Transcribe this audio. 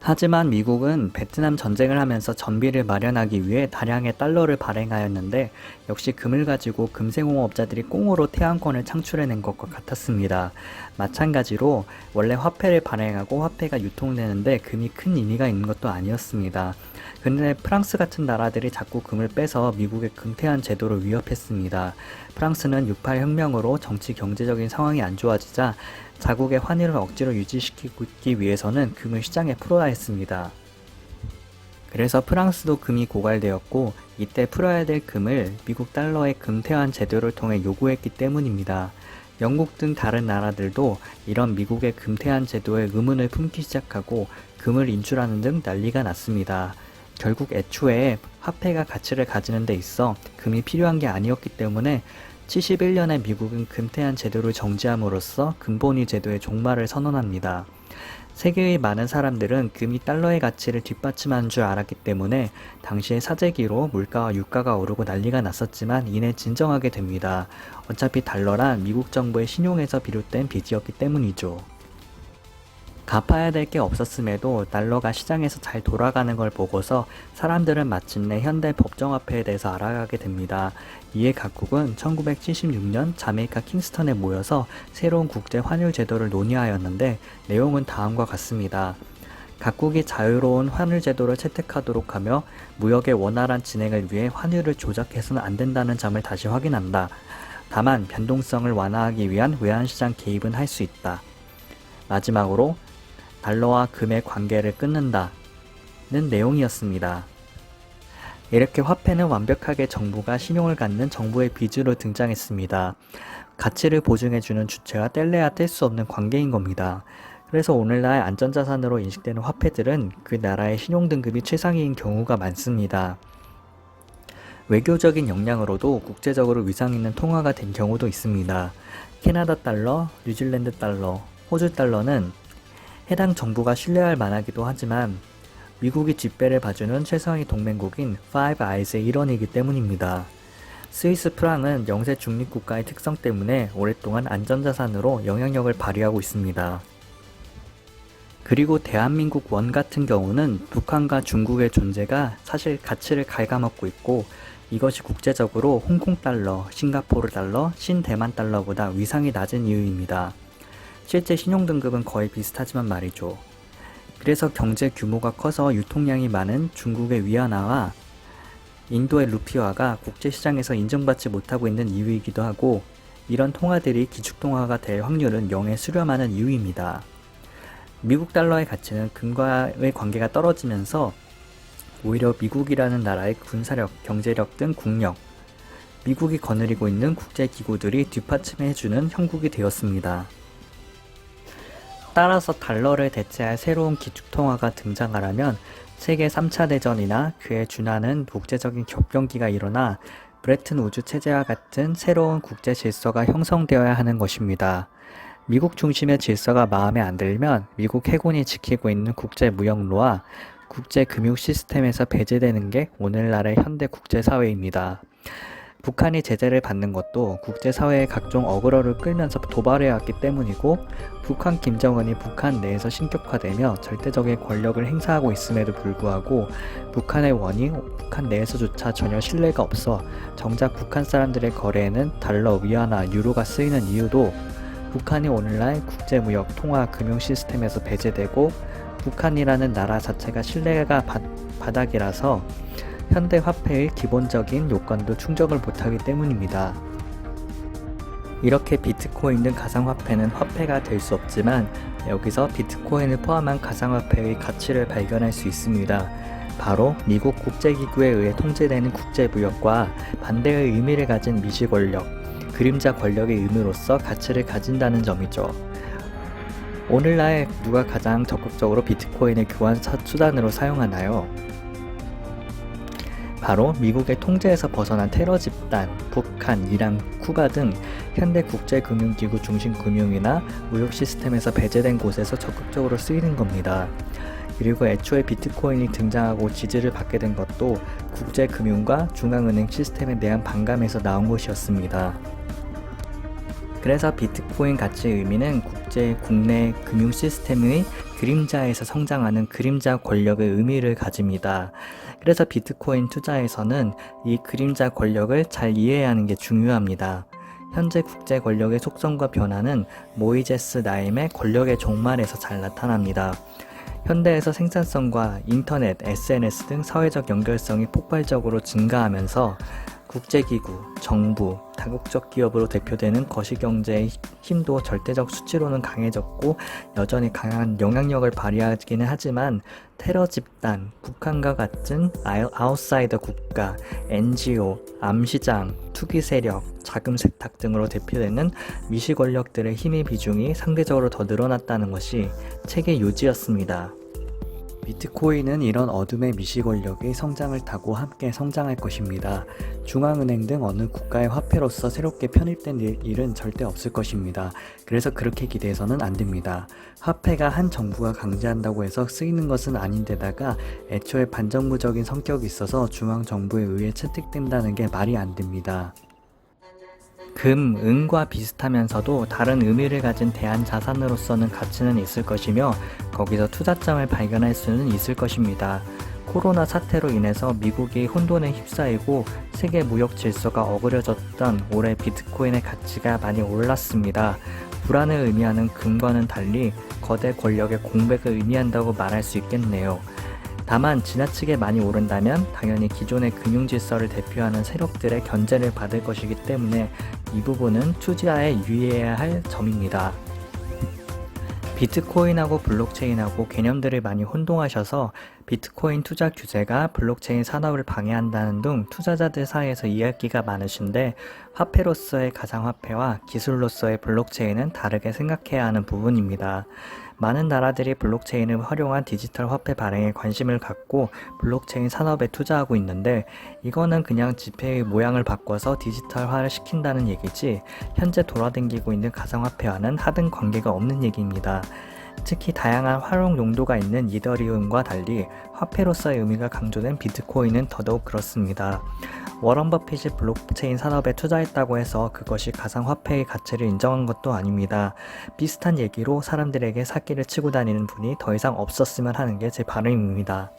하지만 미국은 베트남 전쟁을 하면서 전비를 마련하기 위해 다량의 달러를 발행하였는데 역시 금을 가지고 금생공업자들이 꽁으로 태양권을 창출해낸 것과 같았습니다. 마찬가지로 원래 화폐를 발행하고 화폐가 유통되는데 금이 큰 의미가 있는 것도 아니었습니다. 근데 프랑스 같은 나라들이 자꾸 금을 빼서 미국의 금태환 제도를 위협했습니다. 프랑스는 68 혁명으로 정치 경제적인 상황이 안 좋아지자 자국의 환율을 억지로 유지시키기 위해서는 금을 시장에 풀어야 했습니다. 그래서 프랑스도 금이 고갈되었고 이때 풀어야 될 금을 미국 달러의 금태환 제도를 통해 요구했기 때문입니다. 영국 등 다른 나라들도 이런 미국의 금태환 제도에 의문을 품기 시작하고 금을 인출하는 등 난리가 났습니다. 결국 애초에 화폐가 가치를 가지는 데 있어 금이 필요한 게 아니었기 때문에 71년에 미국은 금태환 제도를 정지함으로써 금본위 제도의 종말을 선언합니다. 세계의 많은 사람들은 금이 달러의 가치를 뒷받침하는 줄 알았기 때문에 당시의 사재기로 물가와 유가가 오르고 난리가 났었지만 이내 진정하게 됩니다. 어차피 달러란 미국 정부의 신용에서 비롯된 빚이었기 때문이죠. 갚아야 될 게 없었음에도 달러가 시장에서 잘 돌아가는 걸 보고서 사람들은 마침내 현대 법정화폐에 대해서 알아가게 됩니다. 이에 각국은 1976년 자메이카 킹스턴에 모여서 새로운 국제 환율 제도를 논의하였는데 내용은 다음과 같습니다. 각국이 자유로운 환율 제도를 채택하도록 하며 무역의 원활한 진행을 위해 환율을 조작해서는 안 된다는 점을 다시 확인한다. 다만 변동성을 완화하기 위한 외환시장 개입은 할 수 있다. 마지막으로 달러와 금의 관계를 끊는다는 내용이었습니다. 이렇게 화폐는 완벽하게 정부가 신용을 갖는 정부의 빚으로 등장했습니다. 가치를 보증해주는 주체와 뗄래야 뗄 수 없는 관계인 겁니다. 그래서 오늘날 안전자산으로 인식되는 화폐들은 그 나라의 신용등급이 최상위인 경우가 많습니다. 외교적인 역량으로도 국제적으로 위상 있는 통화가 된 경우도 있습니다. 캐나다 달러, 뉴질랜드 달러, 호주 달러는 해당 정부가 신뢰할 만하기도 하지만 미국이 뒷배를 봐주는 최상위 동맹국인 파이브 아이즈의 일원이기 때문입니다. 스위스 프랑은 영세 중립국가의 특성 때문에 오랫동안 안전자산으로 영향력을 발휘하고 있습니다. 그리고 대한민국 원 같은 경우는 북한과 중국의 존재가 사실 가치를 갉아먹고 있고 이것이 국제적으로 홍콩 달러, 싱가포르 달러, 신대만 달러보다 위상이 낮은 이유입니다. 실제 신용등급은 거의 비슷하지만 말이죠. 그래서 경제 규모가 커서 유통량이 많은 중국의 위안화와 인도의 루피화가 국제시장에서 인정받지 못하고 있는 이유이기도 하고 이런 통화들이 기축통화가 될 확률은 0에 수렴하는 이유입니다. 미국 달러의 가치는 금과의 관계가 떨어지면서 오히려 미국이라는 나라의 군사력, 경제력 등 국력, 미국이 거느리고 있는 국제기구들이 뒷받침해주는 형국이 되었습니다. 따라서 달러를 대체할 새로운 기축통화가 등장하려면 세계 3차 대전이나 그에 준하는 국제적인 격변기가 일어나 브레튼 우주 체제와 같은 새로운 국제 질서가 형성되어야 하는 것입니다. 미국 중심의 질서가 마음에 안 들면 미국 해군이 지키고 있는 국제 무역로와 국제 금융 시스템에서 배제되는 게 오늘날의 현대 국제사회입니다. 북한이 제재를 받는 것도 국제사회의 각종 어그로를 끌면서 도발해왔기 때문이고 북한 김정은이 북한 내에서 신격화되며 절대적인 권력을 행사하고 있음에도 불구하고 북한의 원이 북한 내에서조차 전혀 신뢰가 없어 정작 북한 사람들의 거래에는 달러, 위안화, 유로가 쓰이는 이유도 북한이 오늘날 국제무역, 통화, 금융 시스템에서 배제되고 북한이라는 나라 자체가 신뢰가 바닥이라서 현대 화폐의 기본적인 요건도 충족을 못하기 때문입니다. 이렇게 비트코인 등 가상화폐는 화폐가 될 수 없지만 여기서 비트코인을 포함한 가상화폐의 가치를 발견할 수 있습니다. 바로 미국 국제기구에 의해 통제되는 국제무역과 반대의 의미를 가진 미시 권력, 그림자 권력의 의미로서 가치를 가진다는 점이죠. 오늘날 누가 가장 적극적으로 비트코인을 교환 수단으로 사용하나요? 바로 미국의 통제에서 벗어난 테러 집단, 북한, 이란, 쿠바 등 현대 국제금융기구 중심 금융이나 무역 시스템에서 배제된 곳에서 적극적으로 쓰이는 겁니다. 그리고 애초에 비트코인이 등장하고 지지를 받게 된 것도 국제금융과 중앙은행 시스템에 대한 반감에서 나온 것이었습니다. 그래서 비트코인 가치의 의미는 국내 금융 시스템의 그림자에서 성장하는 그림자 권력의 의미를 가집니다. 그래서 비트코인 투자에서는 이 그림자 권력을 잘 이해하는 게 중요합니다. 현재 국제 권력의 속성과 변화는 모이제스 나임의 권력의 종말에서 잘 나타납니다. 현대에서 생산성과 인터넷, SNS 등 사회적 연결성이 폭발적으로 증가하면서 국제기구, 정부, 다국적 기업으로 대표되는 거시경제의 힘도 절대적 수치로는 강해졌고 여전히 강한 영향력을 발휘하기는 하지만 테러 집단, 북한과 같은 아웃사이더 국가, NGO, 암시장, 투기 세력, 자금 세탁 등으로 대표되는 미시 권력들의 힘의 비중이 상대적으로 더 늘어났다는 것이 책의 요지였습니다. 비트코인은 이런 어둠의 미시 권력의 성장을 타고 함께 성장할 것입니다. 중앙은행 등 어느 국가의 화폐로서 새롭게 편입된 일은 절대 없을 것입니다. 그래서 그렇게 기대해서는 안 됩니다. 화폐가 한 정부가 강제한다고 해서 쓰이는 것은 아닌데다가 애초에 반정부적인 성격이 있어서 중앙정부에 의해 채택된다는 게 말이 안 됩니다. 금, 은과 비슷하면서도 다른 의미를 가진 대한자산으로서는 가치는 있을 것이며 거기서 투자점을 발견할 수는 있을 것입니다. 코로나 사태로 인해서 미국이 혼돈에 휩싸이고 세계 무역 질서가 어그러졌던 올해 비트코인의 가치가 많이 올랐습니다. 불안을 의미하는 금과는 달리 거대 권력의 공백을 의미한다고 말할 수 있겠네요. 다만 지나치게 많이 오른다면 당연히 기존의 금융 질서를 대표하는 세력들의 견제를 받을 것이기 때문에 이 부분은 투자에 유의해야 할 점입니다. 비트코인하고 블록체인하고 개념들을 많이 혼동하셔서 비트코인 투자 규제가 블록체인 산업을 방해한다는 등 투자자들 사이에서 이야기가 많으신데 화폐로서의 가상화폐와 기술로서의 블록체인은 다르게 생각해야 하는 부분입니다. 많은 나라들이 블록체인을 활용한 디지털 화폐 발행에 관심을 갖고 블록체인 산업에 투자하고 있는데 이거는 그냥 지폐의 모양을 바꿔서 디지털화를 시킨다는 얘기지 현재 돌아다니고 있는 가상화폐와는 하등 관계가 없는 얘기입니다. 특히 다양한 활용 용도가 있는 이더리움과 달리 화폐로서의 의미가 강조된 비트코인은 더더욱 그렇습니다. 워런 버핏이 블록체인 산업에 투자했다고 해서 그것이 가상화폐의 가치를 인정한 것도 아닙니다. 비슷한 얘기로 사람들에게 사기를 치고 다니는 분이 더 이상 없었으면 하는 게 제 바람입니다.